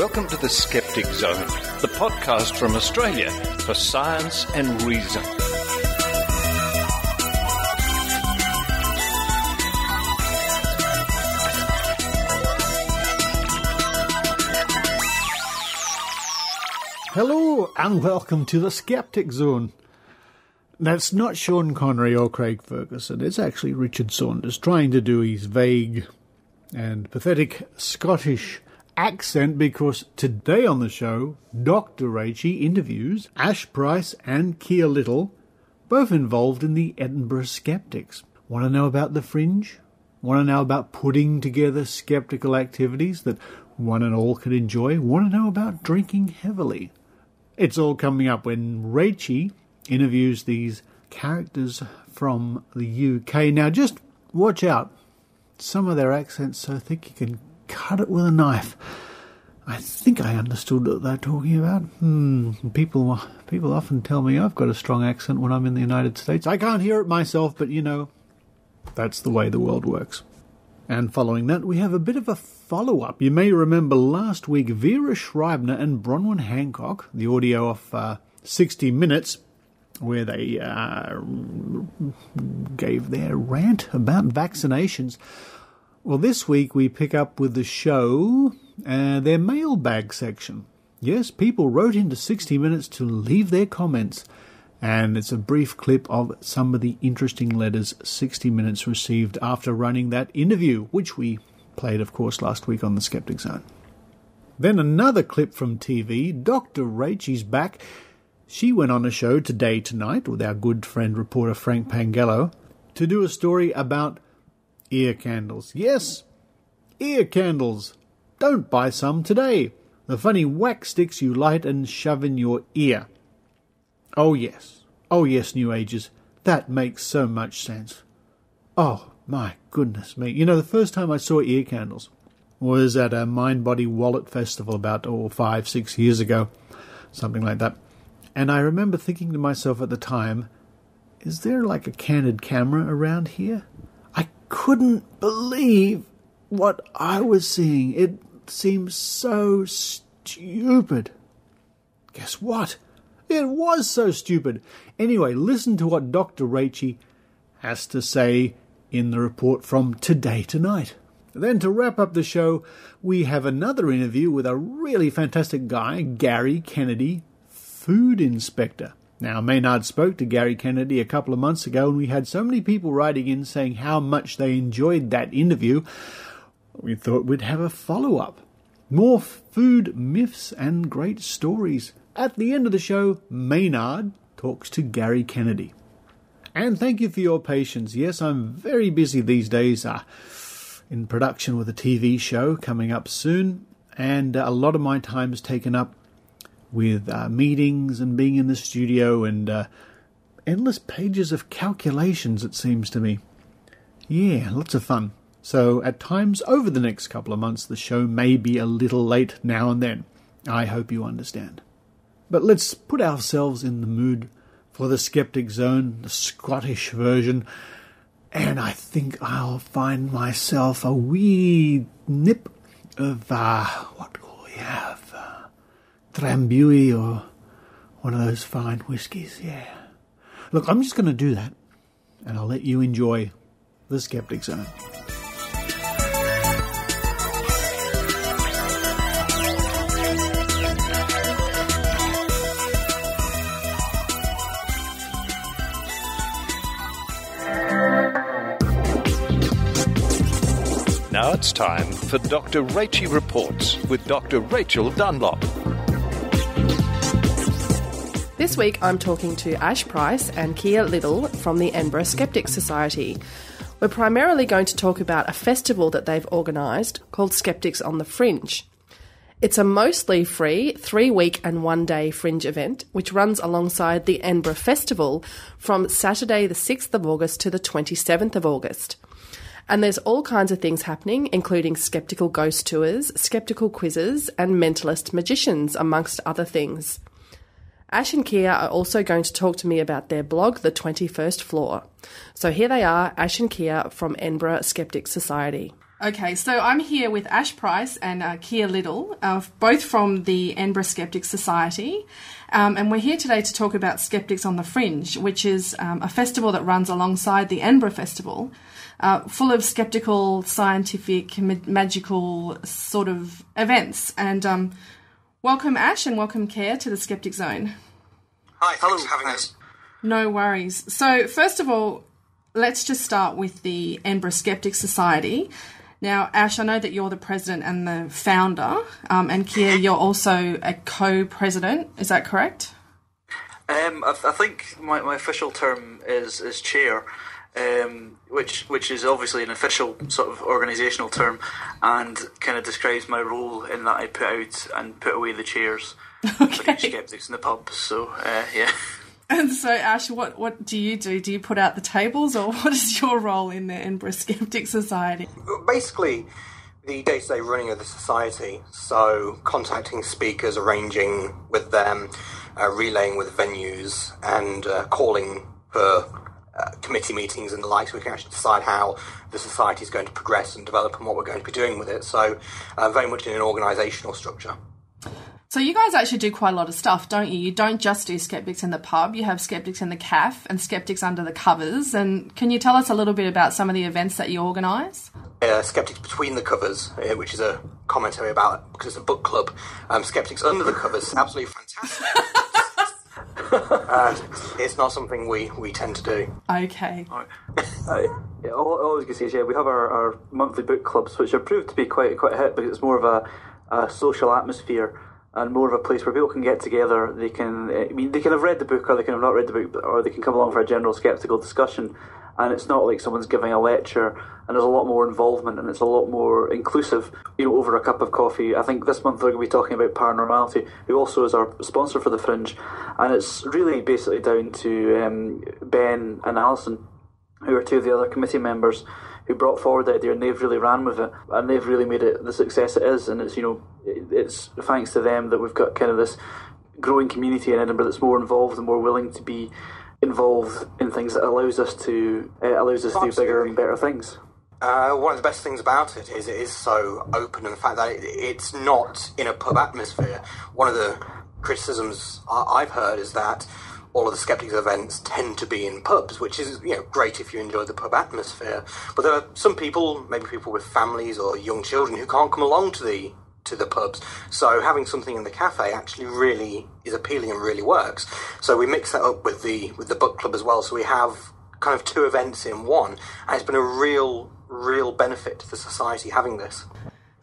Welcome to the Skeptic Zone, the podcast from Australia for science and reason. Hello and welcome to the Skeptic Zone. That's not Sean Connery or Craig Ferguson, it's actually Richard Saunders trying to do his vague and pathetic Scottish accent, because today on the show, Dr. Rachie interviews Pryce and Keir, both involved in the Edinburgh Skeptics. Want to know about the fringe? Want to know about putting together skeptical activities that one and all can enjoy? Want to know about drinking heavily? It's all coming up when Rachie interviews these characters from the UK. Now just watch out. Some of their accents so thick you can cut it with a knife. I think I understood what they're talking about. People often tell me I've got a strong accent when I'm in the United States. I can't hear it myself, but you know, that's the way the world works. And following that, we have a bit of a follow-up. You may remember last week, Viera, Scheibner and Bronwyn Hancock, the audio of 60 Minutes, where they gave their rant about vaccinations. Well, this week we pick up with the show, their mailbag section. Yes, people wrote into 60 Minutes to leave their comments. And it's a brief clip of some of the interesting letters 60 Minutes received after running that interview, which we played, of course, last week on the Skeptic Zone. Then another clip from TV. Dr. Rachie's back. She went on a show Today Tonight with our good friend reporter Frank Pangello to do a story about ear candles. Yes, ear candles. Don't buy some today. The funny wax sticks you light and shove in your ear. Oh yes, New Agers, that makes so much sense. Oh, my goodness me. You know, the first time I saw ear candles was at a Mind Body Wallet Festival about 5-6 years ago, something like that. And I remember thinking to myself at the time, is there like a candid camera around here? I couldn't believe what I was seeing. It seemed so stupid. Guess what? It was so stupid. Anyway, listen to what Dr. Rachie has to say in the report from Today Tonight. Then to wrap up the show, we have another interview with a really fantastic guy, Gary Kennedy, food inspector. Now, Maynard spoke to Gary Kennedy a couple of months ago, and we had so many people writing in saying how much they enjoyed that interview, we thought we'd have a follow-up. More food myths and great stories. At the end of the show, Maynard talks to Gary Kennedy. And thank you for your patience. Yes, I'm very busy these days in production with a TV show coming up soon. And a lot of my time is taken up with meetings and being in the studio and endless pages of calculations, it seems to me. Yeah, lots of fun. So at times over the next couple of months, the show may be a little late now and then. I hope you understand. But let's put ourselves in the mood for the Skeptic Zone, the Scottish version, and I think I'll find myself a wee nip of, what will we have? Drambuie or one of those fine whiskies, yeah. Look, I'm just going to do that, and I'll let you enjoy the Skeptic Zone. Now it's time for Dr. Rachie Reports with Dr. Rachel Dunlop. This week I'm talking to Pryce and Keir from the Edinburgh Skeptics Society. We're primarily going to talk about a festival that they've organised called Skeptics on the Fringe. It's a mostly free 3-week and 1-day fringe event which runs alongside the Edinburgh Festival from Saturday the 6th of August to the 27th of August. And there's all kinds of things happening, including skeptical ghost tours, skeptical quizzes, and mentalist magicians, amongst other things. Ash and Keir are also going to talk to me about their blog, The 21st Floor. So here they are, Ash and Keir from Edinburgh Skeptic Society. Okay, so I'm here with Ash Pryce and Keir, both from the Edinburgh Skeptics Society, and we're here today to talk about Skeptics on the Fringe, which is a festival that runs alongside the Edinburgh Festival, full of skeptical, scientific, magical sort of events. And welcome, Ash, and welcome, Keir, to the Skeptic Zone. Hi, thanks for having us. No worries. So, first of all, let's just start with the Edinburgh Skeptics Society. Now, Ash, I know that you're the president and the founder, and Keir, you're also a co-president. Is that correct? I think my official term is chair, which is obviously an official sort of organisational term, and kind of describes my role in that I put out and put away the chairs for each Skeptics in the pub. So, yeah. And so, Ash, what do you do? Do you put out the tables, or what is your role in the Edinburgh Skeptic Society? Basically, the day-to-day running of the society, so contacting speakers, arranging with them, relaying with venues, and calling for committee meetings and the like, so we can actually decide how the society is going to progress and develop and what we're going to be doing with it. So, very much in an organisational structure. So you guys actually do quite a lot of stuff, don't you? You don't just do Skeptics in the pub, you have Skeptics in the cafe and Skeptics under the covers. And can you tell us a little bit about some of the events that you organise? Skeptics Between the Covers, which is a commentary about, because it's a book club. Skeptics Under the Covers, absolutely fantastic. It's not something we tend to do. Okay. All I was going to say is, we have our monthly book clubs, which have proved to be quite a hit, because it's more of a social atmosphere and more of a place where people can get together. They can have read the book, or they can have not read the book, or they can come along for a general skeptical discussion. And it's not like someone's giving a lecture, and there's a lot more involvement, and it's a lot more inclusive, over a cup of coffee. I think this month we're going to be talking about Paranormality, who also is our sponsor for the Fringe, and it's really basically down to Ben and Alison, who are two of the other committee members, who brought forward the idea, and they've really ran with it, and they've really made it the success it is. And it's it's thanks to them that we've got kind of this growing community in Edinburgh that's more involved and more willing to be involved in things that allows us to do bigger and better things. One of the best things about it is so open, and the fact that it's not in a pub atmosphere. One of the criticisms I've heard is that all of the Skeptics events tend to be in pubs, which is great if you enjoy the pub atmosphere. But there are some people, maybe people with families or young children, who can't come along to the pubs. So having something in the cafe actually really is appealing and really works. So we mix that up with the book club as well. So we have kind of two events in one, and it's been a real benefit to the society having this.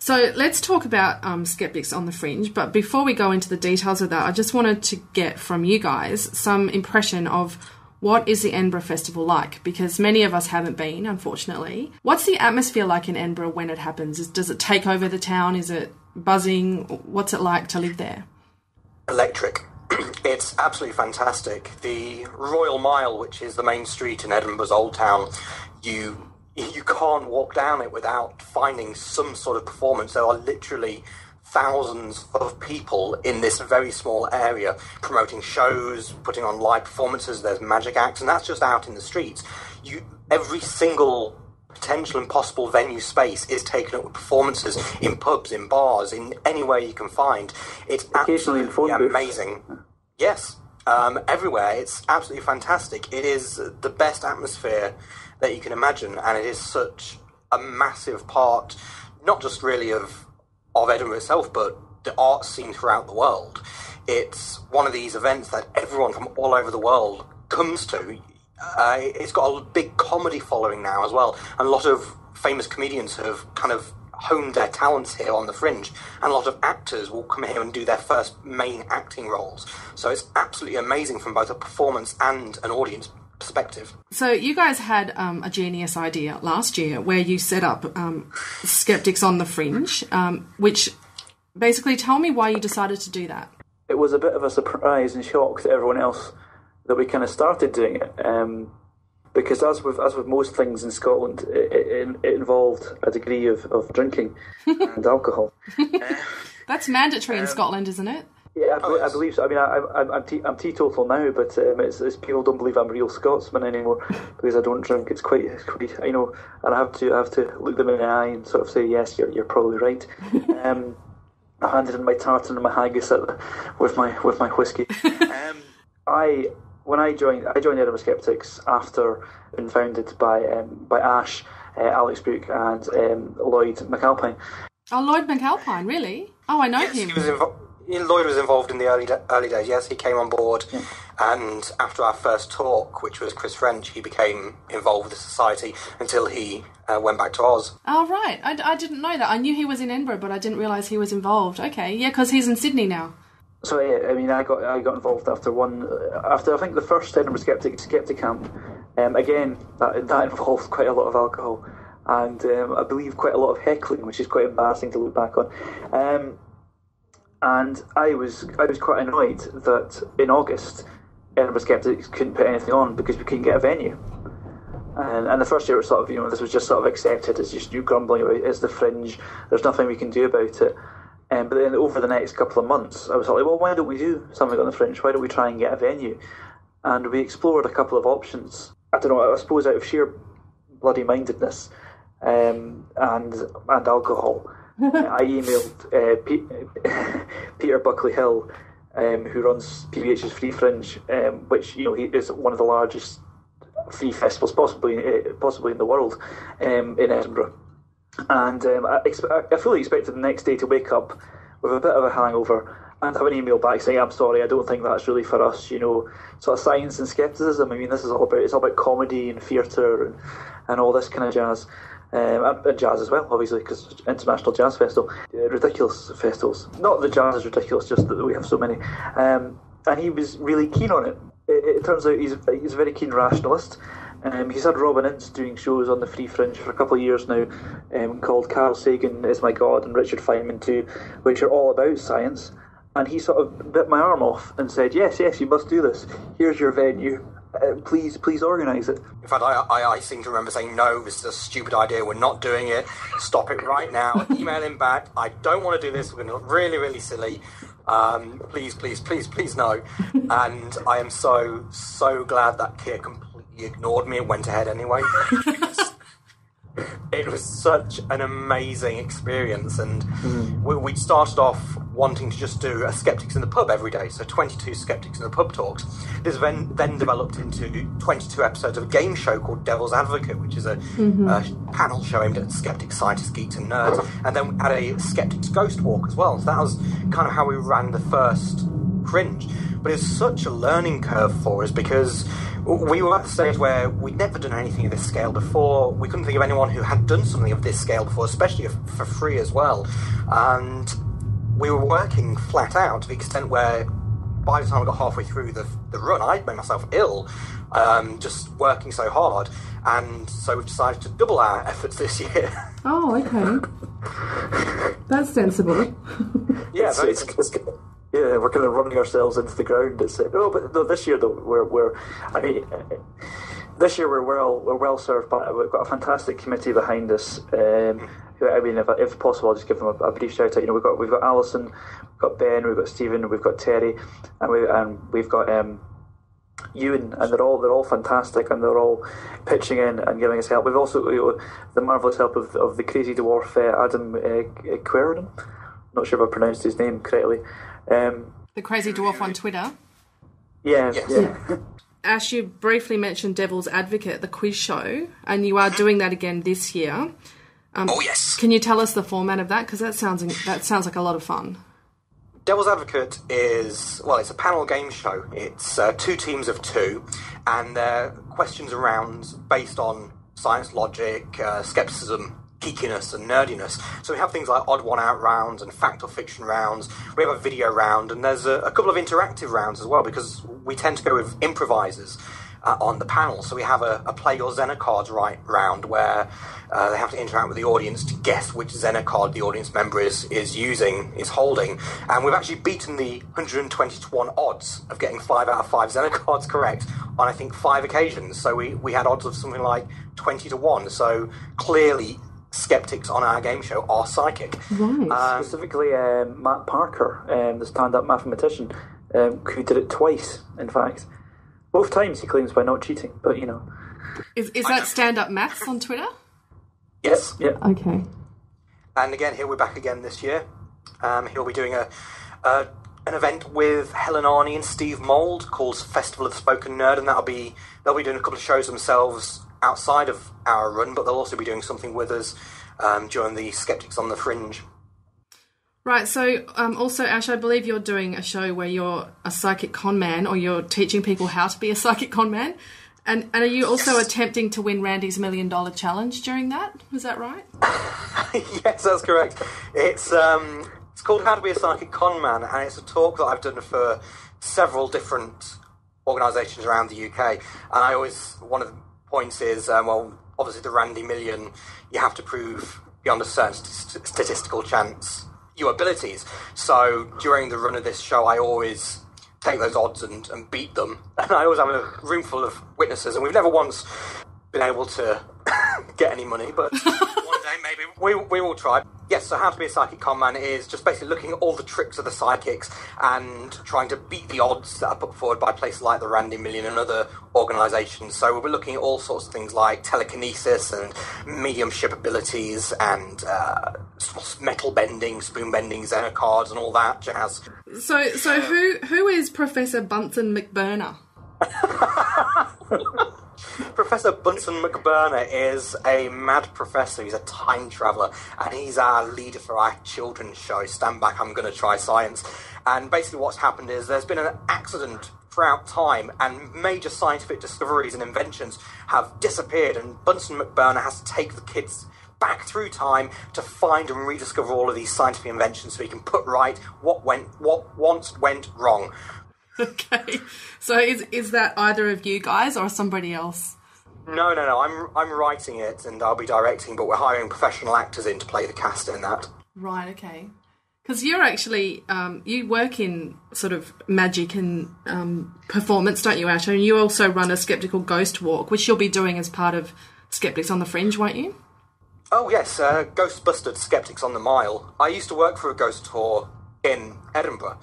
So let's talk about Skeptics on the Fringe, but before we go into the details of that, I just wanted to get from you guys some impression of what is the Edinburgh Festival like, because many of us haven't been, unfortunately. What's the atmosphere like in Edinburgh when it happens? Does it take over the town? Is it buzzing? What's it like to live there? Electric. It's absolutely fantastic. The Royal Mile, which is the main street in Edinburgh's Old Town, you can't walk down it without finding some sort of performance. There are literally thousands of people in this very small area promoting shows, putting on live performances. There's magic acts, and that's just out in the streets. Every single potential and possible venue space is taken up with performances in pubs, in bars, in anywhere you can find. It's absolutely amazing. Yes, everywhere. It's absolutely fantastic. It is the best atmosphere that you can imagine, and it is such a massive part, not just really of Edinburgh itself, but the art scene throughout the world. It's one of these events that everyone from all over the world comes to. It's got a big comedy following now as well, and a lot of famous comedians have kind of honed their talents here on the Fringe, and a lot of actors will come here and do their first main acting roles. So it's absolutely amazing from both a performance and an audience perspective. So you guys had a genius idea last year where you set up Skeptics on the Fringe, which basically, tell me why you decided to do that. It was a bit of a surprise and shock to everyone else that we kind of started doing it, because as with most things in Scotland, it involved a degree of drinking and alcohol. That's mandatory in Scotland, isn't it? Yeah, I believe so. I mean, I'm teetotal now, but it's people don't believe I'm a real Scotsman anymore because I don't drink. It's quite, and I have to look them in the eye and sort of say, yes, you're probably right. I handed in my tartan and my haggis with my whiskey. When I joined Edinburgh Skeptics after being founded by Ash, Alex Brooke, and Lloyd McAlpine. Oh, Lloyd McAlpine, really? Oh, I know him. Lloyd was involved in the early days. Yes, he came on board, and after our first talk, which was Chris French, he became involved with the society until he went back to Oz. Oh, right. I didn't know that. I knew he was in Edinburgh, but I didn't realise he was involved. Okay, yeah, because he's in Sydney now. So yeah, I mean, I got involved after I think the first Edinburgh Skeptic camp. Again, that involved quite a lot of alcohol, and I believe quite a lot of heckling, which is quite embarrassing to look back on. And I was quite annoyed that in August Edinburgh Skeptics couldn't put anything on because we couldn't get a venue. And the first year was sort of, this was just sort of accepted as just you grumbling about it's the Fringe, there's nothing we can do about it. But then over the next couple of months I was like, well, why don't we do something on the Fringe? Why don't we try and get a venue? And we explored a couple of options. I don't know, I suppose out of sheer bloody mindedness and alcohol. I emailed Peter Buckley Hill, who runs PBH's Free Fringe, which he is one of the largest free festivals possibly in the world, in Edinburgh. And I fully expected the next day to wake up with a bit of a hangover and have an email back saying, I'm sorry, I don't think that's really for us, sort of science and scepticism. I mean, it's all about comedy and theatre and all this kind of jazz. And jazz as well, obviously, because International Jazz Festival, ridiculous festivals. Not that jazz is ridiculous, just that we have so many. And he was really keen on it. It turns out he's a very keen rationalist. He's had Robin Ince doing shows on the Free Fringe for a couple of years now, called Carl Sagan Is My God and Richard Feynman Too, which are all about science. And he sort of bit my arm off and said, yes, you must do this. Here's your venue. Please organise it. In fact, I seem to remember saying, no, this is a stupid idea, we're not doing it, stop it right now, email him back, I don't want to do this, we're going to look really, really silly, please no. And I am so glad that Keir completely ignored me and went ahead anyway. It was such an amazing experience, and we started off wanting to just do a Skeptics in the Pub every day, so 22 Skeptics in the Pub talks. This then developed into 22 episodes of a game show called Devil's Advocate, which is a panel show aimed at skeptics, scientists, geeks and nerds, and then we had a Skeptics Ghost Walk as well. So that was kind of how we ran the first Fringe. But it's such a learning curve for us because we were at the stage where we'd never done anything of this scale before. We couldn't think of anyone who had done something of this scale before, especially for free as well. And we were working flat out to the extent where by the time I got halfway through the run, I'd made myself ill, just working so hard. And so we've decided to double our efforts this year. Oh, okay. That's sensible. Yeah, we're kind of running ourselves into the ground. This year though, this year we're well served. But we've got a fantastic committee behind us. If possible, I'll just give them a brief shout out. We've got Alison, we've got Ben, we've got Stephen, we've got Terry, and we've got Ewan, and they're all fantastic, and they're all pitching in and giving us help. We've also the marvellous help of the crazy dwarf Adam Keir. Not sure if I pronounced his name correctly. The crazy dwarf on Twitter. Yeah. Ash, you briefly mentioned Devil's Advocate, the quiz show, and you are doing that again this year. Oh yes. Can you tell us the format of that? Because that sounds like a lot of fun. Devil's Advocate is, it's a panel game show. It's 2 teams of 2, and they're questions and rounds based on science, logic, skepticism, geekiness and nerdiness. So we have things like odd one out rounds and fact or fiction rounds. We have a video round, and there's a couple of interactive rounds as well, because we tend to go with improvisers on the panel. So we have a play your Xena cards right round where they have to interact with the audience to guess which Xena card the audience member is holding. And we've actually beaten the 120 to 1 odds of getting 5 out of 5 Xena cards correct on, I think, 5 occasions. So we had odds of something like 20 to 1. So clearly skeptics on our game show are psychic. Right. Specifically, Matt Parker, the stand-up mathematician, who did it twice, in fact. Both times he claims by not cheating, but you know. Is that stand-up maths on Twitter? Yes. Yeah. Okay. And again, here we're back again this year. He'll be doing an event with Helen Arney and Steve Mould called Festival of the Spoken Nerd, and they'll be doing a couple of shows themselves outside of our run, but they'll also be doing something with us during the Skeptics on the Fringe. Right, so also, Ash, I believe you're doing a show where you're a psychic con man, or you're teaching people how to be a psychic con man. And are you also attempting to win Randy's $1 Million Challenge during that? Is that right? Yes, that's correct. It's called How to Be a Psychic Con Man, and it's a talk that I've done for several different organisations around the UK. And one of the points is, obviously the Randy Million, you have to prove beyond a certain statistical chance your abilities. So during the run of this show, I always take those odds and beat them. And I always have a room full of witnesses, and we've never once been able to get any money, but one day maybe we will try. Yes, so How to Be a Psychic Con Man is just basically looking at all the tricks of the psychics and trying to beat the odds that are put forward by places like the Randy Million and other organisations. So we'll be looking at all sorts of things like telekinesis and mediumship abilities and metal bending, spoon bending, Xena cards and all that jazz. So who is Professor Bunsen McBurner? Professor Bunsen McBurner is a mad professor. He's a time traveller, and he's our leader for our children's show, Stand Back, I'm Gonna Try Science. And basically what's happened is there's been an accident throughout time, and major scientific discoveries and inventions have disappeared, and Bunsen McBurner has to take the kids back through time to find and rediscover all of these scientific inventions so he can put right what once went wrong. Okay, so is that either of you guys or somebody else? No. I'm writing it and I'll be directing, but we're hiring professional actors in to play the cast in that. Right. Okay. Because you're actually you work in sort of magic and performance, don't you, Ash? And you also run a skeptical ghost walk, which you'll be doing as part of Skeptics on the Fringe, won't you? Oh yes, Ghostbusted Skeptics on the Mile. I used to work for a ghost tour in Edinburgh.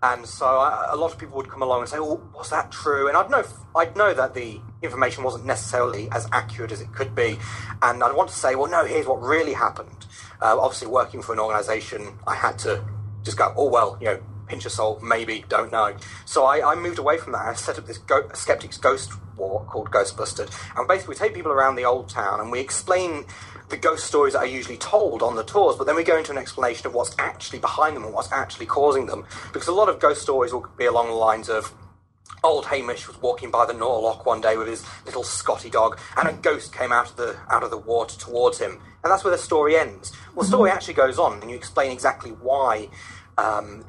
And so a lot of people would come along and say, "Oh, was that true?" And I'd know that the information wasn't necessarily as accurate as it could be, and I'd want to say, "Well, no, here's what really happened." Obviously, working for an organisation, I had to just go, "Oh well, pinch of salt, maybe, don't know." So I moved away from that. I set up this Skeptics Ghost Walk called Ghostbusted, and basically we take people around the old town and we explain the ghost stories that are usually told on the tours, but then we go into an explanation of what's actually behind them and what's actually causing them. Because a lot of ghost stories will be along the lines of, old Hamish was walking by the Norloch one day with his little Scotty dog, and a ghost came out of the water towards him. And that's where the story ends. Well, the story actually goes on, and you explain exactly why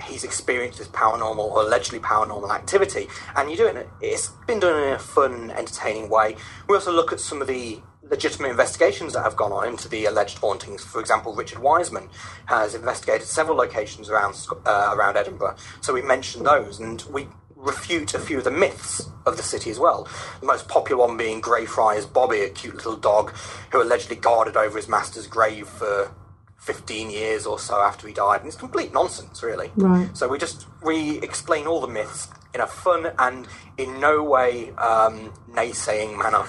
he's experienced this paranormal or allegedly paranormal activity. And you do it, it's been done in a fun, entertaining way. We also look at some of the legitimate investigations that have gone on into the alleged hauntings. For example, Richard Wiseman has investigated several locations around Edinburgh, so we mention those, and we refute a few of the myths of the city as well. The most popular one being Greyfriars Bobby, a cute little dog who allegedly guarded over his master's grave for 15 years or so after he died, and it's complete nonsense, really. Right. So we explain all the myths in a fun and in no way naysaying manner.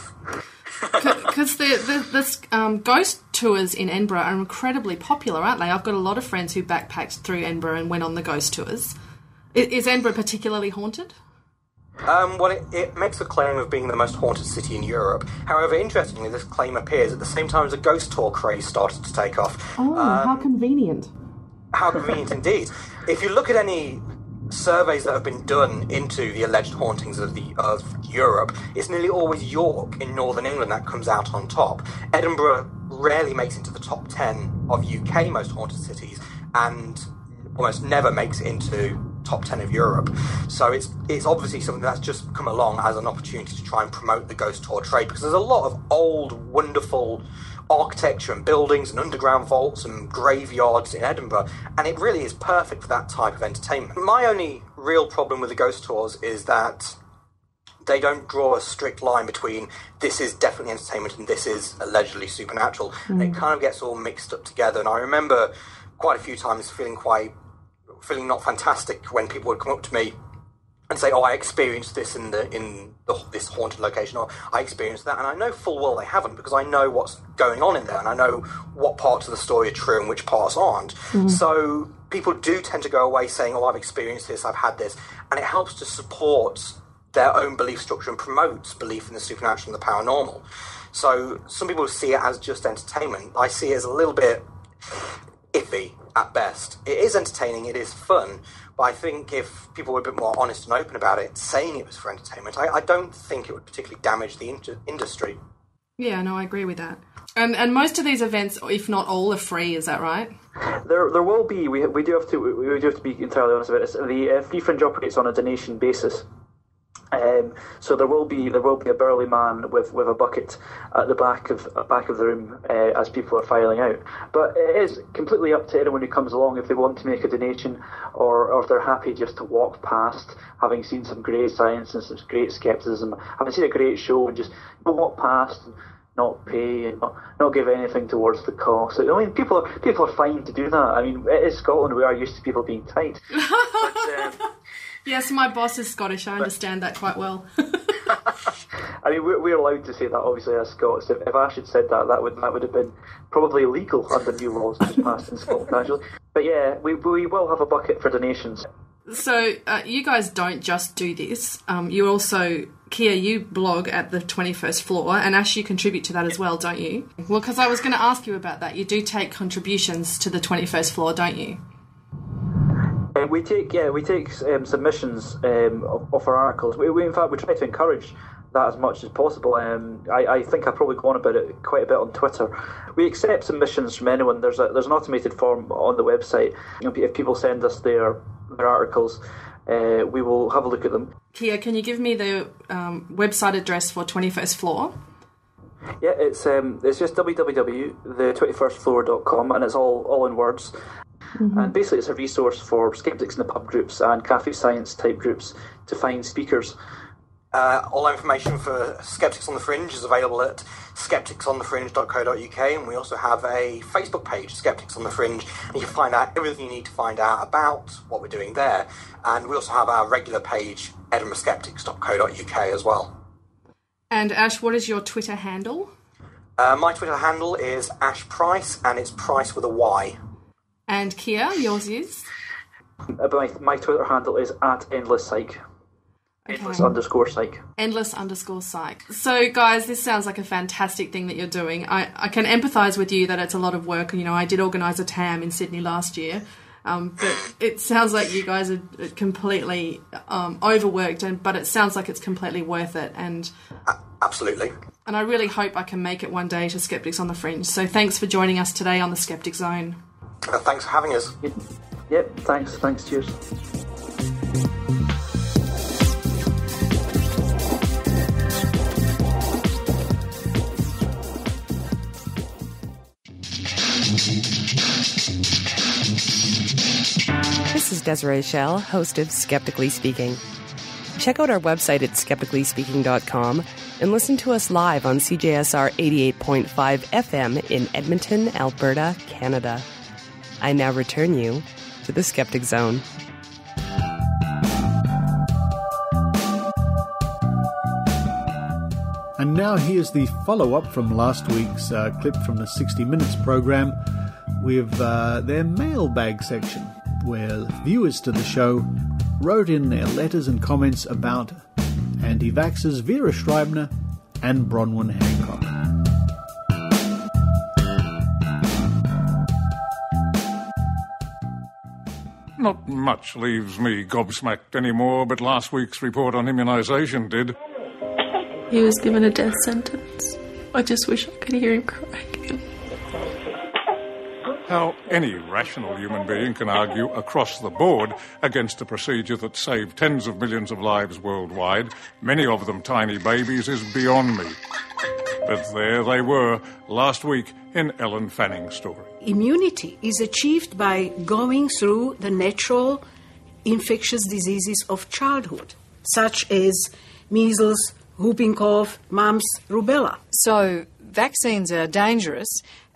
Because the ghost tours in Edinburgh are incredibly popular, aren't they? I've got a lot of friends who backpacked through Edinburgh and went on the ghost tours. Is Edinburgh particularly haunted? Well, it makes the claim of being the most haunted city in Europe. However, interestingly, this claim appears at the same time as a ghost tour craze started to take off. Oh, how convenient. How convenient indeed. If you look at any surveys that have been done into the alleged hauntings of Europe, it's nearly always York in northern England that comes out on top. Edinburgh rarely makes it into the top 10 of UK most haunted cities, and almost never makes it into top 10 of Europe. So it's obviously something that's just come along as an opportunity to try and promote the ghost tour trade, because there's a lot of old, wonderful architecture and buildings and underground vaults and graveyards in Edinburgh, and it really is perfect for that type of entertainment. My only real problem with the ghost tours is that they don't draw a strict line between this is definitely entertainment and this is allegedly supernatural. And it kind of gets all mixed up together. And I remember quite a few times feeling not fantastic when people would come up to me and say, "Oh, I experienced this in this haunted location," or "I experienced that," and I know full well they haven't, because I know what's going on in there, and I know what parts of the story are true and which parts aren't. So people do tend to go away saying, "Oh, I've experienced this, I've had this," and it helps to support their own belief structure and promotes belief in the supernatural and the paranormal. So some people see it as just entertainment. I see it as a little bit iffy at best. It is entertaining, it is fun, but I think if people were a bit more honest and open about it, saying it was for entertainment, I don't think it would particularly damage the industry. Yeah, no, I agree with that. And most of these events, if not all, are free. Is that right? There will be. We do have to be entirely honest about this. The Free Fringe operates on a donation basis. So there will be a burly man with a bucket at the back of the room as people are filing out. But it is completely up to anyone who comes along if they want to make a donation, or if they're happy just to walk past, having seen some great science and some great skepticism, having seen a great show, and just walk past and not pay and not give anything towards the cost. I mean, people are fine to do that. I mean, it is Scotland. We are used to people being tight. But, yes, my boss is Scottish. I understand that quite well. I mean, we're allowed to say that, obviously, as Scots. If Ash had said that would have been probably illegal under new laws just passed in Scotland, actually. But yeah, we will have a bucket for donations. So you guys don't just do this. You also, Keir, you blog at the 21st Floor, and Ash, you contribute to that as well, don't you? Well, because I was going to ask you about that. You do take contributions to the 21st Floor, don't you? We take submissions of our articles. We in fact, we try to encourage that as much as possible. I think I've probably gone about it quite a bit on Twitter. We accept submissions from anyone. There's an automated form on the website. If people send us their articles, we will have a look at them. Keir, can you give me the website address for 21st Floor? Yeah, it's just www.the21stfloor.com, and it's all in words. Mm-hmm. And basically it's a resource for skeptics in the pub groups and cafe science type groups to find speakers. All information for Skeptics on the Fringe is available at skepticsonthefringe.co.uk, and we also have a Facebook page, Skeptics on the Fringe, and you can find out everything you need to find out about what we're doing there. And we also have our regular page, edinburghskeptics.co.uk as well. And Ash, what is your Twitter handle? My Twitter handle is Ash Pryce, and it's Pryce with a Y. And Keir, yours is? My Twitter handle is @endlesspsych. Okay. Endless_psych. Endless_psych. So, guys, this sounds like a fantastic thing that you're doing. I can empathise with you that it's a lot of work. I did organise a TAM in Sydney last year, but it sounds like you guys are completely overworked, but it sounds like it's completely worth it. And absolutely. And I really hope I can make it one day to Skeptics on the Fringe. So thanks for joining us today on the Skeptic Zone. Thanks for having us. Yep, thanks, cheers. This is Desiree Schell, host of Skeptically Speaking. Check out our website at skepticallyspeaking.com and listen to us live on CJSR 88.5 FM in Edmonton, Alberta, Canada. I now return you to the Skeptic Zone. And now here's the follow-up from last week's clip from the 60 Minutes programme with their mailbag section, where viewers to the show wrote in their letters and comments about anti-vaxxers Viera Scheibner and Bronwyn Hancock. Not much leaves me gobsmacked anymore, but last week's report on immunisation did. He was given a death sentence. I just wish I could hear him cry again. How any rational human being can argue across the board against a procedure that saved tens of millions of lives worldwide, many of them tiny babies, is beyond me. But there they were last week in Ellen Fanning's story. Immunity is achieved by going through the natural infectious diseases of childhood, such as measles, whooping cough, mumps, rubella. So vaccines are dangerous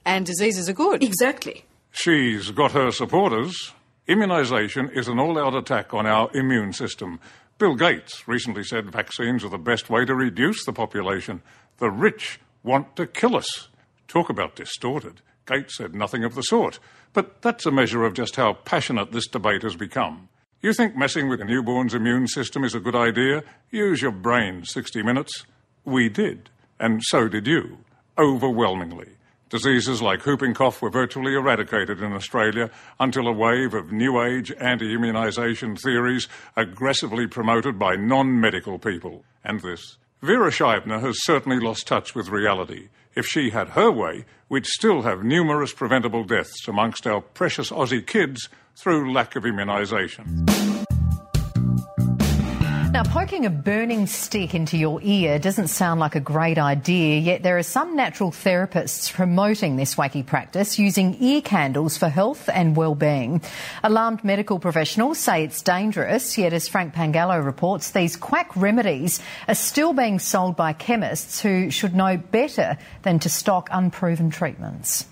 and diseases are good. Exactly. She's got her supporters. Immunisation is an all-out attack on our immune system. Bill Gates recently said vaccines are the best way to reduce the population. The rich want to kill us. Talk about distorted. Gates said nothing of the sort. But that's a measure of just how passionate this debate has become. You think messing with a newborn's immune system is a good idea? Use your brain 60 minutes. We did. And so did you. Overwhelmingly. Diseases like whooping cough were virtually eradicated in Australia until a wave of New Age anti-immunisation theories aggressively promoted by non-medical people. And this. Viera Scheibner has certainly lost touch with reality. If she had her way, we'd still have numerous preventable deaths amongst our precious Aussie kids through lack of immunisation. Now, poking a burning stick into your ear doesn't sound like a great idea, yet there are some natural therapists promoting this wacky practice using ear candles for health and well-being. Alarmed medical professionals say it's dangerous, yet as Frank Pangallo reports, these quack remedies are still being sold by chemists who should know better than to stock unproven treatments.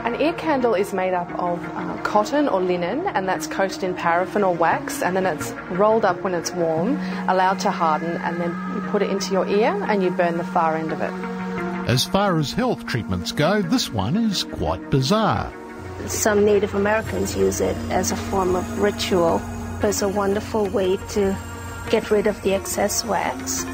An ear candle is made up of cotton or linen, and that's coated in paraffin or wax, and then it's rolled up when it's warm, allowed to harden, and then you put it into your ear and you burn the far end of it. As far as health treatments go, this one is quite bizarre. Some Native Americans use it as a form of ritual. It's a wonderful way to get rid of the excess wax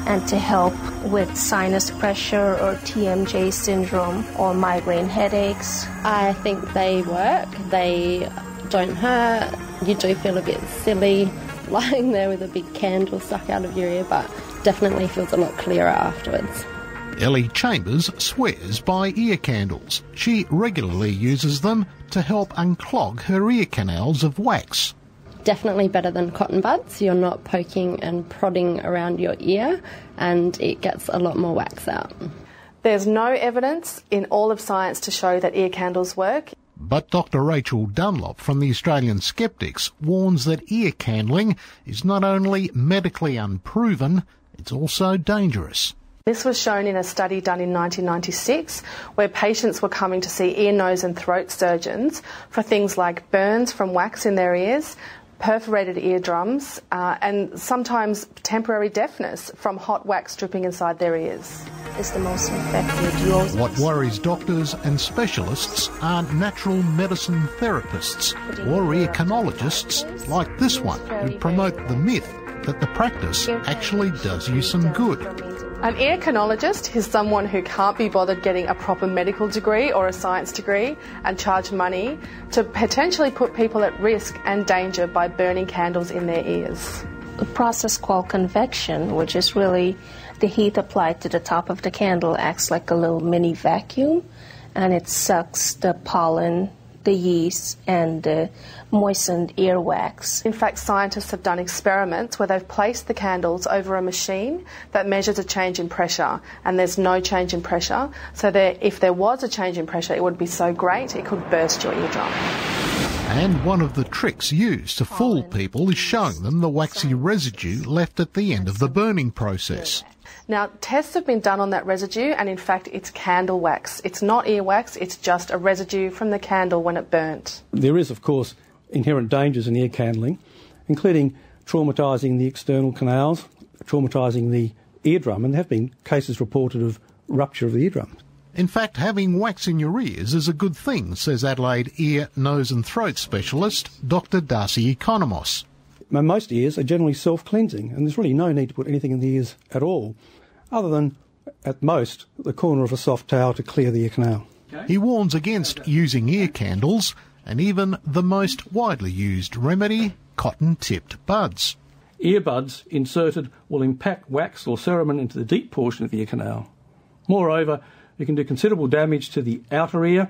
and to help with sinus pressure or TMJ syndrome or migraine headaches. I think they work. They don't hurt. You do feel a bit silly lying there with a big candle stuck out of your ear, but definitely feels a lot clearer afterwards. Ellie Chambers swears by ear candles. She regularly uses them to help unclog her ear canals of wax. Definitely better than cotton buds. You're not poking and prodding around your ear, and it gets a lot more wax out. There's no evidence in all of science to show that ear candles work. But Dr. Rachel Dunlop from the Australian Skeptics warns that ear candling is not only medically unproven, it's also dangerous. This was shown in a study done in 1996 where patients were coming to see ear, nose and throat surgeons for things like burns from wax in their ears, perforated eardrums, and sometimes temporary deafness from hot wax dripping inside their ears. It's the most infected. What worries doctors and specialists are natural medicine therapists or ear canologists like this one who promote the myth that the practice actually does you some good. An ear canologist is someone who can't be bothered getting a proper medical degree or a science degree and charge money to potentially put people at risk and danger by burning candles in their ears. A process called convection, which is really the heat applied to the top of the candle, acts like a little mini vacuum, and it sucks the pollen, the yeast and the moistened earwax. In fact, scientists have done experiments where they've placed the candles over a machine that measures a change in pressure, and there's no change in pressure. So if there was a change in pressure, it would be so great it could burst your eardrum. And one of the tricks used to fool people is showing them the waxy residue left at the end of the burning process. Now, tests have been done on that residue, and in fact, it's candle wax. It's not earwax, it's just a residue from the candle when it burnt. There is, of course, inherent dangers in ear candling, including traumatising the external canals, traumatising the eardrum, and there have been cases reported of rupture of the eardrum. In fact, having wax in your ears is a good thing, says Adelaide ear, nose and throat specialist Dr. Darcy Economos. Most ears are generally self-cleansing, and there's really no need to put anything in the ears at all, other than, at most, the corner of a soft towel to clear the ear canal. He warns against using ear candles and even the most widely used remedy, cotton-tipped buds. Earbuds inserted will impact wax or cerumen into the deep portion of the ear canal. Moreover, it can do considerable damage to the outer ear,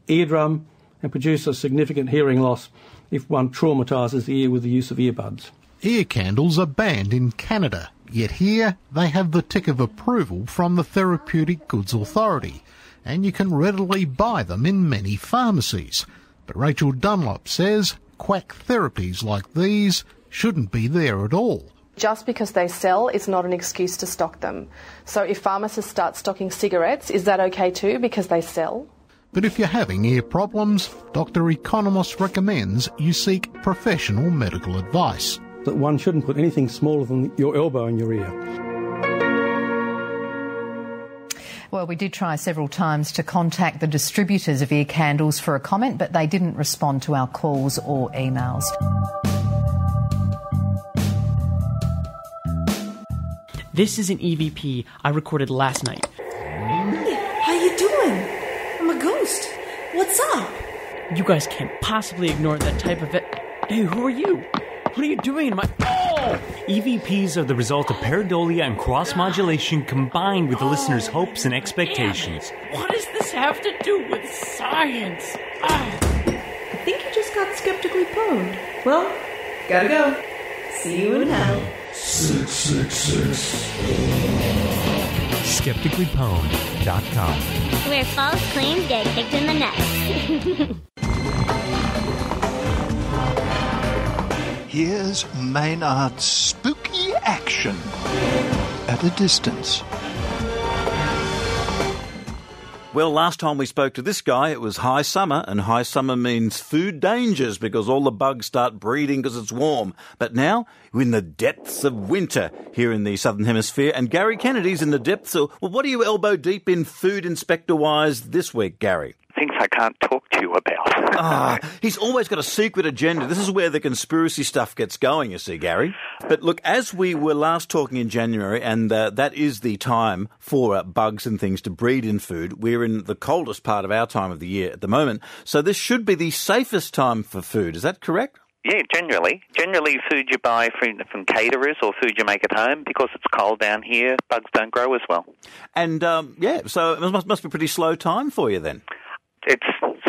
eardrum, and produce a significant hearing loss if one traumatises the ear with the use of earbuds. Ear candles are banned in Canada, yet here they have the tick of approval from the Therapeutic Goods Authority, and you can readily buy them in many pharmacies. But Rachel Dunlop says quack therapies like these shouldn't be there at all. Just because they sell is not an excuse to stock them. So if pharmacists start stocking cigarettes, is that okay too because they sell? But if you're having ear problems, Dr. Economos recommends you seek professional medical advice. That one shouldn't put anything smaller than your elbow in your ear. Well, we did try several times to contact the distributors of ear candles for a comment, but they didn't respond to our calls or emails. This is an EVP I recorded last night. How you doing? I'm a ghost. What's up? You guys can't possibly ignore that type of it. Hey, who are you? What are you doing in my... Oh! EVPs are the result of pareidolia and cross-modulation combined with the listener's hopes and expectations. What does this have to do with science? I think you just got skeptically pwned. Well, gotta go. See you in hell. 666. SkepticallyPwned.com. Where false claims get kicked in the nuts. Here's Maynard's spooky action at a distance. Well, last time we spoke to this guy, it was high summer, and high summer means food dangers because all the bugs start breeding because it's warm. But now, we're in the depths of winter here in the Southern Hemisphere, and Gary Kennedy's in the depths of... Well, what are you elbow deep in food inspector-wise this week, Gary? Things I can't talk to you about. He's always got a secret agenda. This is where the conspiracy stuff gets going, you see, Gary. But look, as we were last talking in January, and that is the time for bugs and things to breed in food, we're in the coldest part of our time of the year at the moment. So this should be the safest time for food. Is that correct? Yeah, generally. Generally, food you buy from caterers or food you make at home, because it's cold down here, bugs don't grow as well. And, so it must be a pretty slow time for you then. It's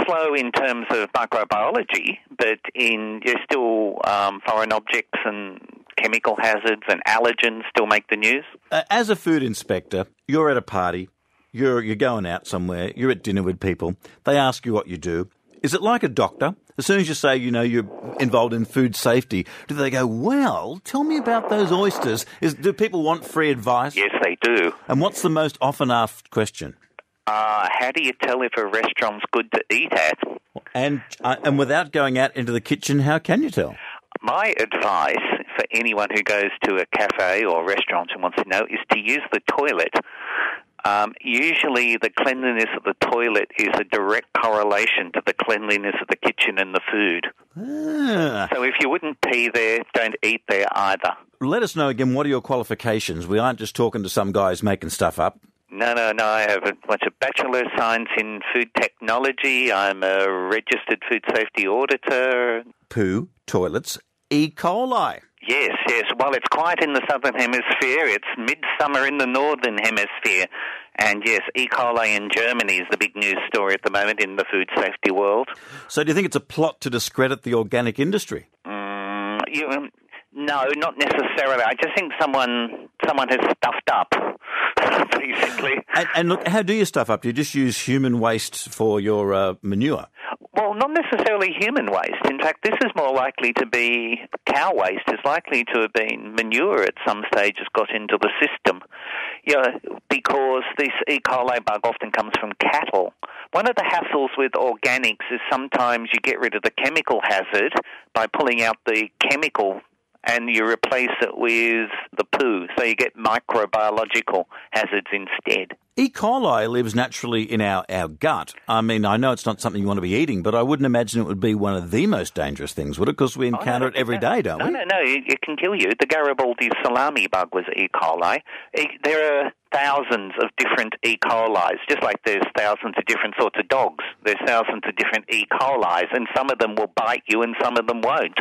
slow in terms of microbiology, but there's still foreign objects and chemical hazards and allergens still make the news. As a food inspector, you're at a party, you're going out somewhere, you're at dinner with people, they ask you what you do. Is it like a doctor? As soon as you say, you're involved in food safety, do they go, well, tell me about those oysters? Do people want free advice? Yes, they do. And what's the most often asked question? How do you tell if a restaurant's good to eat at? And without going out into the kitchen, how can you tell? My advice for anyone who goes to a cafe or restaurant and wants to know is to use the toilet. Usually the cleanliness of the toilet is a direct correlation to the cleanliness of the kitchen and the food. So if you wouldn't pee there, don't eat there either. Let us know again, what are your qualifications? We aren't just talking to some guys making stuff up. No, I have a Bachelor of Science in Food Technology. I'm a registered food safety auditor. Poo, toilets, E. coli. Yes. Well, it's quiet in the Southern Hemisphere. It's midsummer in the Northern Hemisphere. And yes, E. coli in Germany is the big news story at the moment in the food safety world. So do you think it's a plot to discredit the organic industry? No, not necessarily. I just think someone has stuffed up, basically. And look, how do you stuff up? Do you just use human waste for your manure? Well, not necessarily human waste. In fact, this is more likely to be cow waste. It's likely to have been manure at some stage has got into the system. Because this E. coli bug often comes from cattle. One of the hassles with organics is sometimes you get rid of the chemical hazard by pulling out the chemical and you replace it with the poo, so you get microbiological hazards instead. E. coli lives naturally in our gut. I mean, I know it's not something you want to be eating, but I wouldn't imagine it would be one of the most dangerous things, would it? Because we encounter it every day, don't we? No, it can kill you. The Garibaldi salami bug was E. coli. There are thousands of different E. colis, just like there's thousands of different sorts of dogs. There's thousands of different E. colis, and some of them will bite you and some of them won't.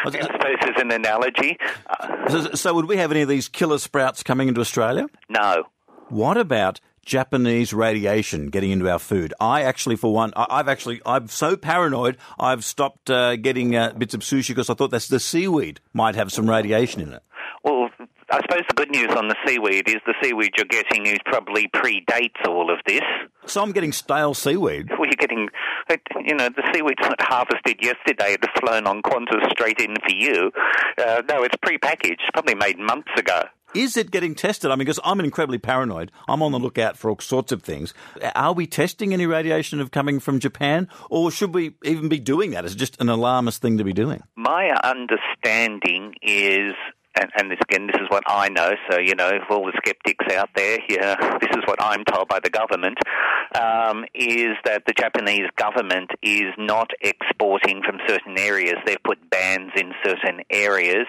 I suppose there's an analogy. So would we have any of these killer sprouts coming into Australia? No. What about Japanese radiation getting into our food? I actually, for one, I'm so paranoid, I've stopped getting bits of sushi because I thought the seaweed might have some radiation in it. Well, I suppose the good news on the seaweed is the seaweed you're getting is probably predates all of this. So I'm getting stale seaweed? Well, you're getting, the seaweed's not harvested yesterday. It was flown on Qantas straight in for you. No, it's pre-packaged, probably made months ago. Is it getting tested? I mean, because I'm incredibly paranoid. I'm on the lookout for all sorts of things. Are we testing any radiation coming from Japan? Or should we even be doing that? Is it just an alarmist thing to be doing? My understanding is, and this is what I know, so, for all the skeptics out there, this is what I'm told by the government, is that the Japanese government is not exporting from certain areas. They've put bans in certain areas.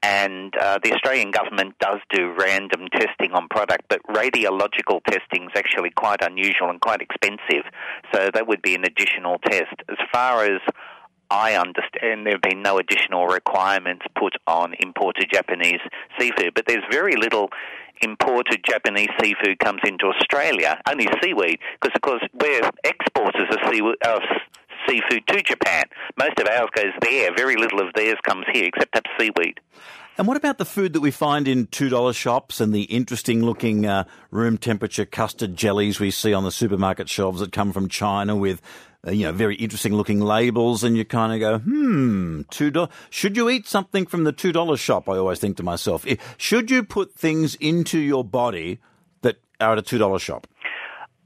And the Australian government does do random testing on product, but radiological testing is actually quite unusual and quite expensive. So that would be an additional test. As far as I understand, there have been no additional requirements put on imported Japanese seafood, but there's very little imported Japanese seafood comes into Australia, only seaweed, because, of course, we're exporters of seafood to Japan. Most of ours goes there. Very little of theirs comes here, except perhaps seaweed. And what about the food that we find in $2 shops and the interesting-looking room temperature custard jellies we see on the supermarket shelves that come from China with, very interesting-looking labels, and you kind of go, $2. Should you eat something from the $2 shop, I always think to myself. Should you put things into your body that are at a $2 shop?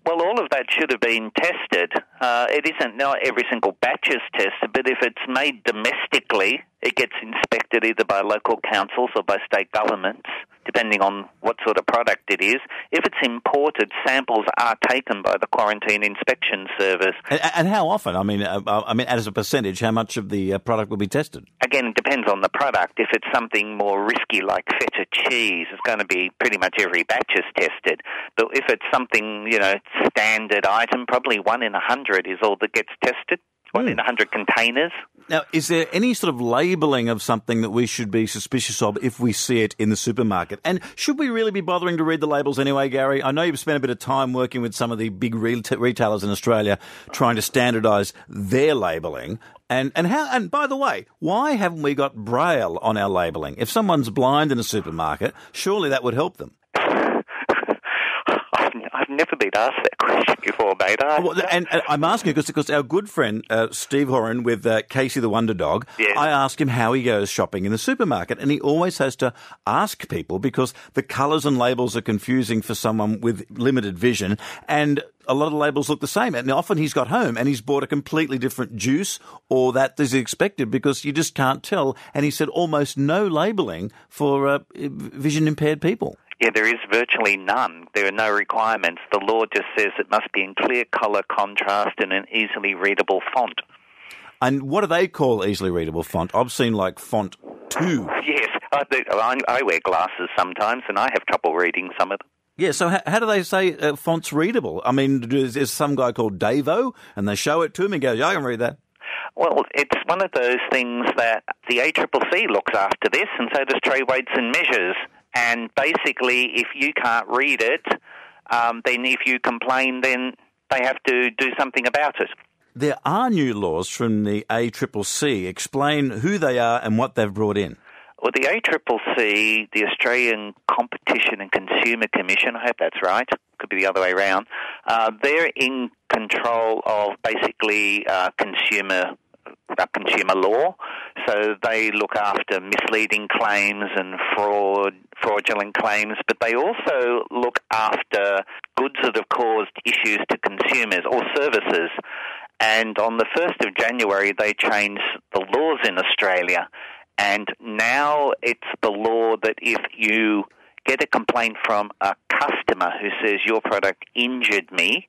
Well, all of that should have been tested. It isn't now every single batch is tested, but if it's made domestically, it gets inspected either by local councils or by state governments, depending on what sort of product it is. If it's imported, samples are taken by the Quarantine Inspection Service. And how often? I mean, as a percentage, how much of the product will be tested? Again, it depends on the product. If it's something more risky like feta cheese, it's going to be pretty much every batch is tested. But if it's something, standard item, probably 1 in 100 is all that gets tested. 1 in 100 containers. Now, is there any sort of labelling of something that we should be suspicious of if we see it in the supermarket? And should we really be bothering to read the labels anyway, Gary? I know you've spent a bit of time working with some of the big retailers in Australia trying to standardise their labelling. And by the way, why haven't we got Braille on our labelling? If someone's blind in a supermarket, surely that would help them. I've never been asked that question before, mate. And I'm asking because our good friend Steve Horan with Casey the Wonder Dog, yes. I asked him how he goes shopping in the supermarket, and he always has to ask people because the colours and labels are confusing for someone with limited vision, and a lot of labels look the same. And often he's got home and he's bought a completely different juice or that is expected because you just can't tell. And he said almost no labelling for vision-impaired people. Yeah, there is virtually none. There are no requirements. The law just says it must be in clear colour contrast and an easily readable font. And what do they call easily readable font? I've seen like font 2. Yes, I wear glasses sometimes and I have trouble reading some of them. Yeah, so how do they say font's readable? I mean, there's some guy called Davo and they show it to him and goes, yeah, I can read that. Well, it's one of those things that the ACCC looks after this and so does Trade Weights and Measures. And basically, if you can't read it, then if you complain, then they have to do something about it. There are new laws from the ACCC. Explain who they are and what they've brought in. Well, the ACCC, the Australian Competition and Consumer Commission, I hope that's right, could be the other way around, they're in control of basically consumer law. So they look after misleading claims and fraudulent claims, but they also look after goods that have caused issues to consumers or services. And on the 1st of January, they changed the laws in Australia. And now it's the law that if you get a complaint from a customer who says your product injured me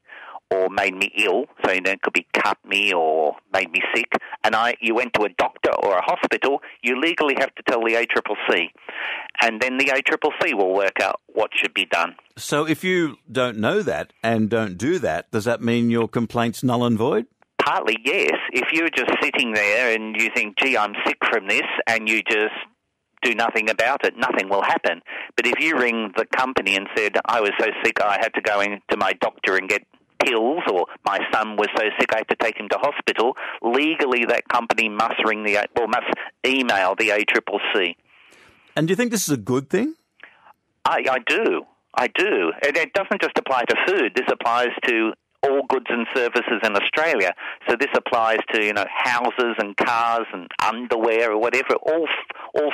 or made me ill, so it could be cut me or made me sick, and you went to a doctor or a hospital, you legally have to tell the ACCC. And then the ACCC will work out what should be done. So if you don't know that and don't do that, does that mean your complaint's null and void? Partly, yes. If you're just sitting there and you think, gee, I'm sick from this, and you just do nothing about it, nothing will happen. But if you ring the company and said, I was so sick I had to go into my doctor and get pills, or my son was so sick I had to take him to hospital, legally that company must email the ACCC. And do you think this is a good thing? I do. And it doesn't just apply to food. This applies to all goods and services in Australia. So this applies to, houses and cars and underwear or whatever. All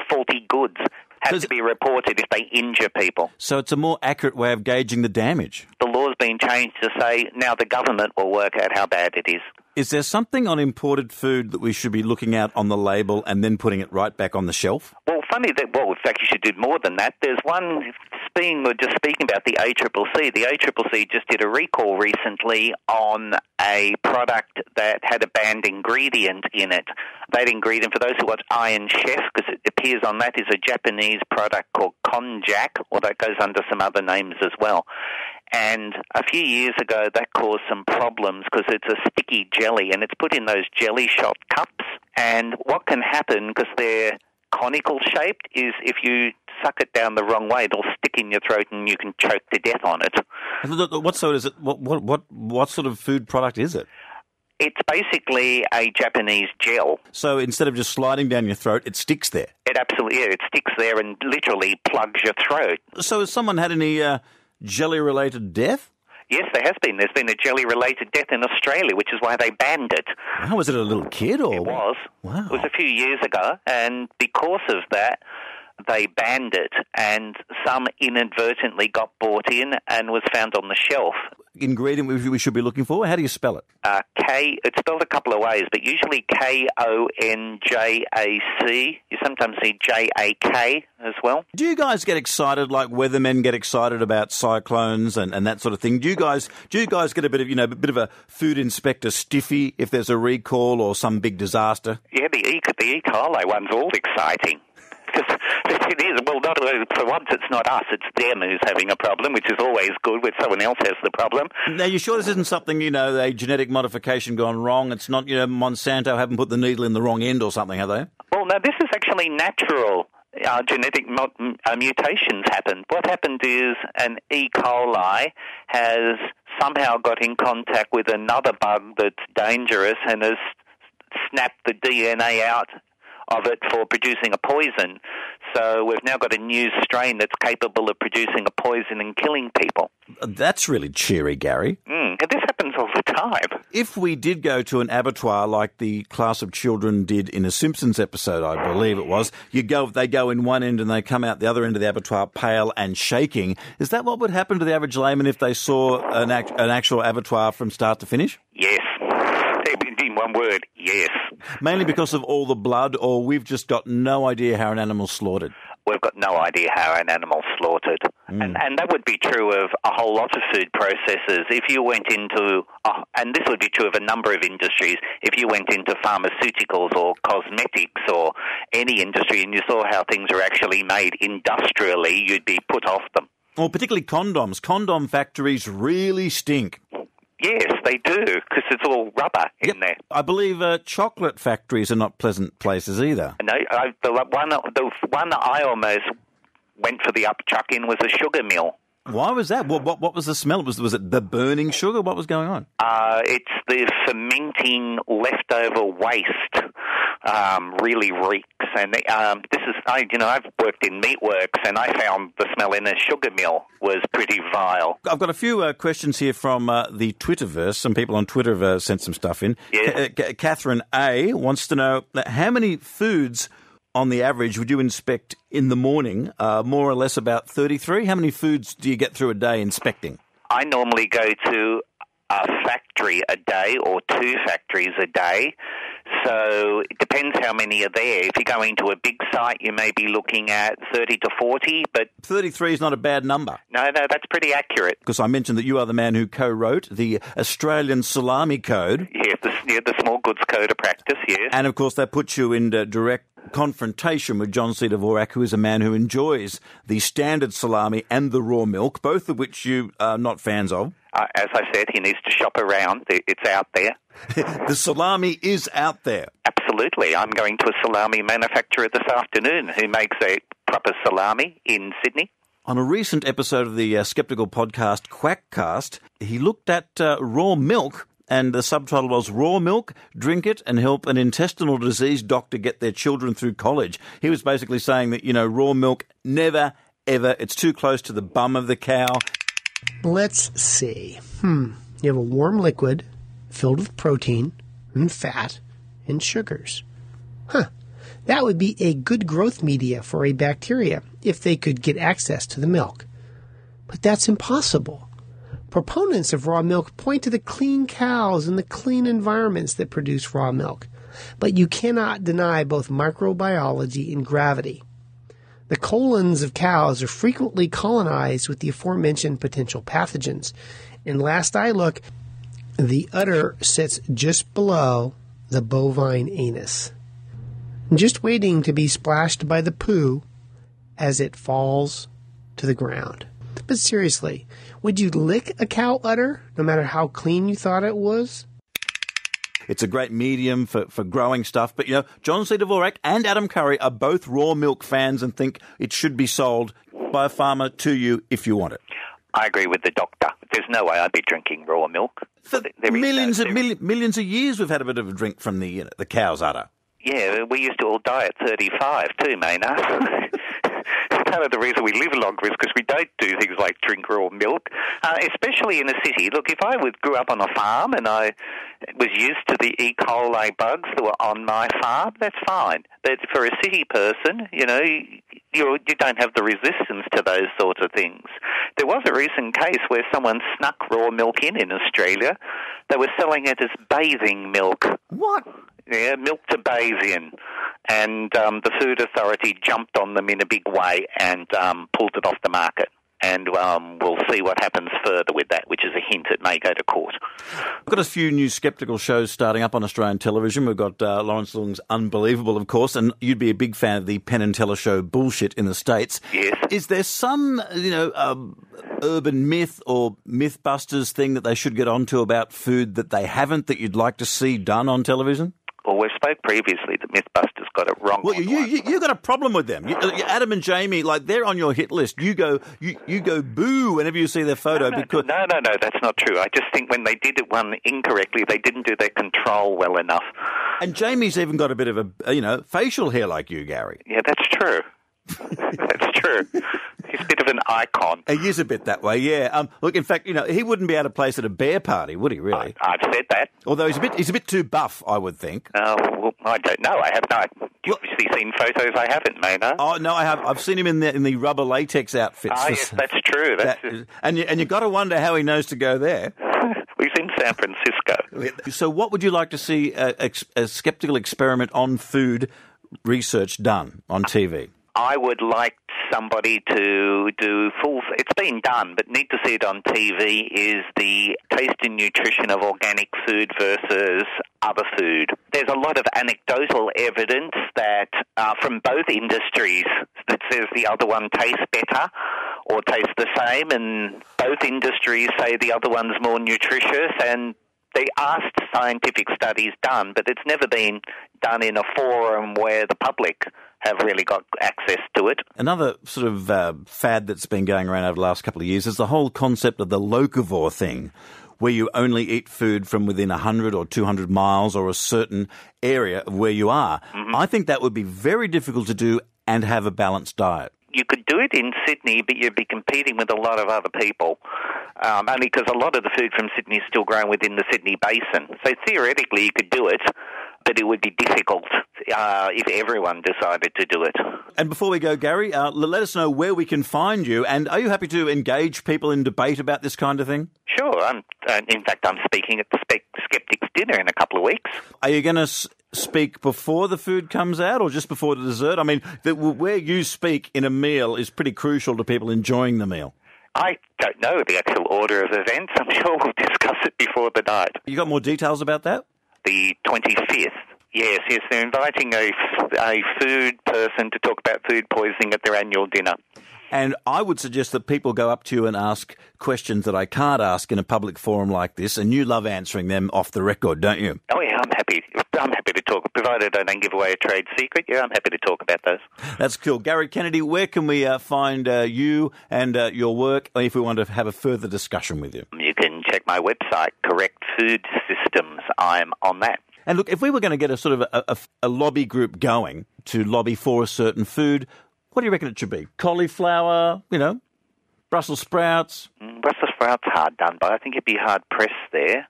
faulty goods have to be reported if they injure people. So it's a more accurate way of gauging the damage. The law's been changed to say now the government will work out how bad it is. Is there something on imported food that we should be looking at on the label and then putting it right back on the shelf? Well, in fact, you should do more than that. There's one thing we're just speaking about, the ACCC. The ACCC just did a recall recently on a product that had a banned ingredient in it. That ingredient, for those who watch Iron Chef, because it appears on that, is a Japanese product called konjac, or that goes under some other names as well. And a few years ago, that caused some problems because it's a sticky jelly, and it's put in those jelly shot cups. And what can happen, because they're conical shaped, is if you suck it down the wrong way, it'll stick in your throat and you can choke to death on it. What sort is it? What sort of food product is it? It's basically a Japanese gel. So instead of just sliding down your throat, it sticks there? It absolutely, it sticks there and literally plugs your throat. So has someone had any jelly-related death? Yes, there has been. There's been a jelly-related death in Australia, which is why they banned it. How was it, a little kid? Or? It was. Wow. It was a few years ago, and because of that, they banned it, and some inadvertently got bought in and was found on the shelf. Ingredient we should be looking for? How do you spell it? It's spelled a couple of ways, but usually Konjac. You sometimes see JAK as well. Do you guys get excited like weathermen get excited about cyclones and that sort of thing? Do you guys get a bit of a food inspector stiffy if there's a recall or some big disaster? Yeah, the E. coli one's all exciting. Because it is, well, not for once it's not us, it's them who's having a problem, which is always good when someone else has the problem. Now, you sure this isn't something, a genetic modification gone wrong? It's not, Monsanto haven't put the needle in the wrong end or something, have they? Well, no, this is actually natural. Genetic mutations happen. What happened is an E. coli has somehow got in contact with another bug that's dangerous and has snapped the DNA out of it for producing a poison. So we've now got a new strain that's capable of producing a poison and killing people. That's really cheery, Gary. This happens all the time. If we did go to an abattoir like the class of children did in a Simpsons episode, I believe it was, they go in one end and they come out the other end of the abattoir pale and shaking. Is that what would happen to the average layman if they saw an actual abattoir from start to finish? Yes. In one word, yes. Mainly because of all the blood, or we've just got no idea how an animal's slaughtered? We've got no idea how an animal's slaughtered. And that would be true of a whole lot of food processors. If you went into, and this would be true of a number of industries, if you went into pharmaceuticals or cosmetics or any industry and you saw how things are actually made industrially, you'd be put off them. Well, particularly condoms. Condom factories really stink. Yes, they do, because it's all rubber in there. I believe chocolate factories are not pleasant places either. No, the one I almost went for the upchuck in was a sugar mill. Why was that? What was the smell? Was it the burning sugar? What was going on? It's the fermenting leftover waste. Really reeks, and I've worked in meatworks, and I found the smell in a sugar mill was pretty vile. I've got a few questions here from the Twitterverse. Some people on Twitter have sent some stuff in. Yes. Catherine A wants to know how many foods on the average would you inspect in the morning? More or less about 33. How many foods do you get through a day inspecting? I normally go to a factory a day or two factories a day. So it depends how many are there. If you're going to a big site, you may be looking at 30 to 40, but 33 is not a bad number. No, that's pretty accurate. Because I mentioned that you are the man who co-wrote the Australian Salami Code. Yes, the Small Goods Code of Practice, yes. And, of course, that puts you in direct confrontation with John C. Dvorak, who is a man who enjoys the standard salami and the raw milk, both of which you are not fans of. As I said, he needs to shop around. It's out there. The salami is out there. Absolutely. I'm going to a salami manufacturer this afternoon who makes a proper salami in Sydney. On a recent episode of the skeptical podcast Quackcast, he looked at raw milk and the subtitle was Raw Milk, Drink It and Help an Intestinal Disease Doctor Get Their Children Through College. He was basically saying that, raw milk, never, ever, it's too close to the bum of the cow. Let's see. You have a warm liquid filled with protein and fat and sugars. That would be a good growth media for a bacteria if they could get access to the milk. But that's impossible. Proponents of raw milk point to the clean cows and the clean environments that produce raw milk. But you cannot deny both microbiology and gravity. The colons of cows are frequently colonized with the aforementioned potential pathogens. And last I look, the udder sits just below the bovine anus, just waiting to be splashed by the poo as it falls to the ground. But seriously, would you lick a cow udder no matter how clean you thought it was? It's a great medium for growing stuff. But, John C. Dvorak and Adam Curry are both raw milk fans and think it should be sold by a farmer to you if you want it. I agree with the doctor. There's no way I'd be drinking raw milk. For millions of years we've had a bit of a drink from the cow's udder. Yeah, we used to all die at 35 too, Maynard. Part of the reason we live longer is because we don't do things like drink raw milk, especially in a city. Look, if I grew up on a farm and I was used to the E. coli bugs that were on my farm, that's fine. But for a city person, you don't have the resistance to those sorts of things. There was a recent case where someone snuck raw milk in Australia. They were selling it as bathing milk. What? Yeah, milk to bathe in. And the Food Authority jumped on them in a big way and pulled it off the market. And we'll see what happens further with that, which is a hint it may go to court. We've got a few new Skeptical shows starting up on Australian television. We've got Lawrence Lung's Unbelievable, of course, and you'd be a big fan of the Penn and Teller show Bullshit in the States. Yes. Is there some, urban myth or Mythbusters thing that they should get onto about food that they haven't, that you'd like to see done on television? Well, we spoke previously that Mythbusters got it wrong. Well, you got a problem with them. Adam and Jamie, they're on your hit list. You go boo whenever you see their photo. No, that's not true. I just think when they did it one incorrectly, they didn't do their control well enough. And Jamie's even got a bit of a facial hair like you, Gary. Yeah, that's true. That's true. He's a bit of an icon. He is a bit that way, yeah. Look, in fact, he wouldn't be able to place at a bear party, would he, really? I've said that. Although he's a bit too buff, I would think. Well, I don't know. I have not. You've obviously seen photos I haven't, Maynard. Oh, no, I have. I've seen him in the rubber latex outfits. Yes, that's true. And you got to wonder how he knows to go there. He's in San Francisco. So what would you like to see a skeptical experiment on food research done on TV? I would like somebody to do it's been done, but need to see it on TV, is the taste and nutrition of organic food versus other food. There's a lot of anecdotal evidence that from both industries that says the other one tastes better or tastes the same, and both industries say the other one's more nutritious, and they asked scientific studies done, but it's never been done in a forum where the public have really got access to it. Another sort of fad that's been going around over the last couple of years is the whole concept of the locavore thing, where you only eat food from within 100 or 200 miles or a certain area of where you are. Mm-hmm. I think that would be very difficult to do and have a balanced diet. You could do it in Sydney, but you'd be competing with a lot of other people, only because a lot of the food from Sydney is still grown within the Sydney Basin. So theoretically you could do it, but it would be difficult if everyone decided to do it. And before we go, Gary, let us know where we can find you, and are you happy to engage people in debate about this kind of thing? Sure. In fact, I'm speaking at the Skeptics dinner in a couple of weeks. Are you going to speak before the food comes out or just before the dessert? I mean, where you speak in a meal is pretty crucial to people enjoying the meal. I don't know the actual order of events. I'm sure we'll discuss it before the night. You got more details about that? The 25th. Yes, they're inviting a food person to talk about food poisoning at their annual dinner. And I would suggest that people go up to you and ask questions that I can't ask in a public forum like this, and you love answering them off the record, don't you? Oh, yeah, I'm happy to talk, provided I don't give away a trade secret. Yeah, I'm happy to talk about those. That's cool. Gary Kennedy, where can we find you and your work if we want to have a further discussion with you? You can check my website, Correct Food System symptoms, I'm on that. And look, if we were going to get a sort of a lobby group going to lobby for a certain food, what do you reckon it should be? Cauliflower, Brussels sprouts? Brussels sprouts hard done, but I think it'd be hard pressed there.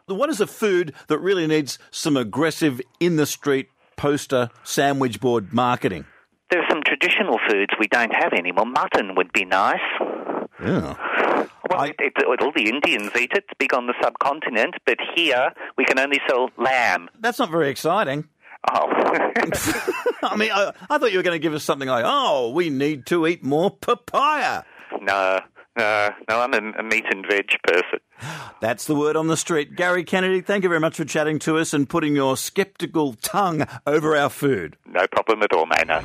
What is a food that really needs some aggressive in-the-street poster sandwich board marketing? There are some traditional foods we don't have anymore. Mutton would be nice. Yeah. Well, all the Indians eat it. It's big on the subcontinent, but here we can only sell lamb. That's not very exciting. Oh. I mean, I thought you were going to give us something like, we need to eat more papaya. No, I'm a meat and veg person. That's the word on the street. Gary Kennedy, thank you very much for chatting to us and putting your sceptical tongue over our food. No problem at all, Maynard.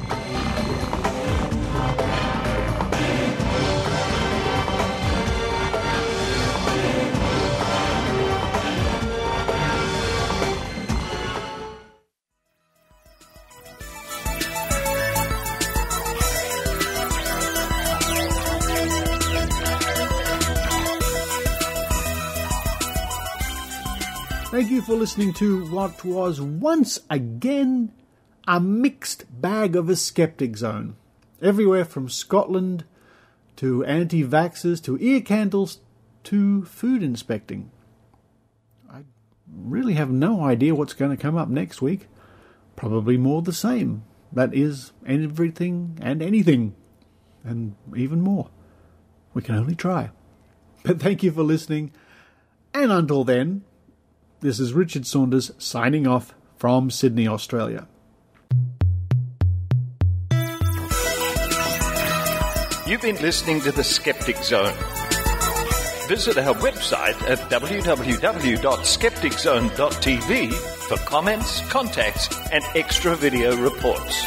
Thank you for listening to what was once again a mixed bag of a Skeptic Zone. Everywhere from Scotland to anti-vaxxers to ear candles to food inspecting. I really have no idea what's going to come up next week. Probably more the same. That is everything and anything. And even more. We can only try. But thank you for listening. And until then, this is Richard Saunders signing off from Sydney, Australia. You've been listening to the Skeptic Zone. Visit our website at www.skepticzone.tv for comments, contacts, and extra video reports.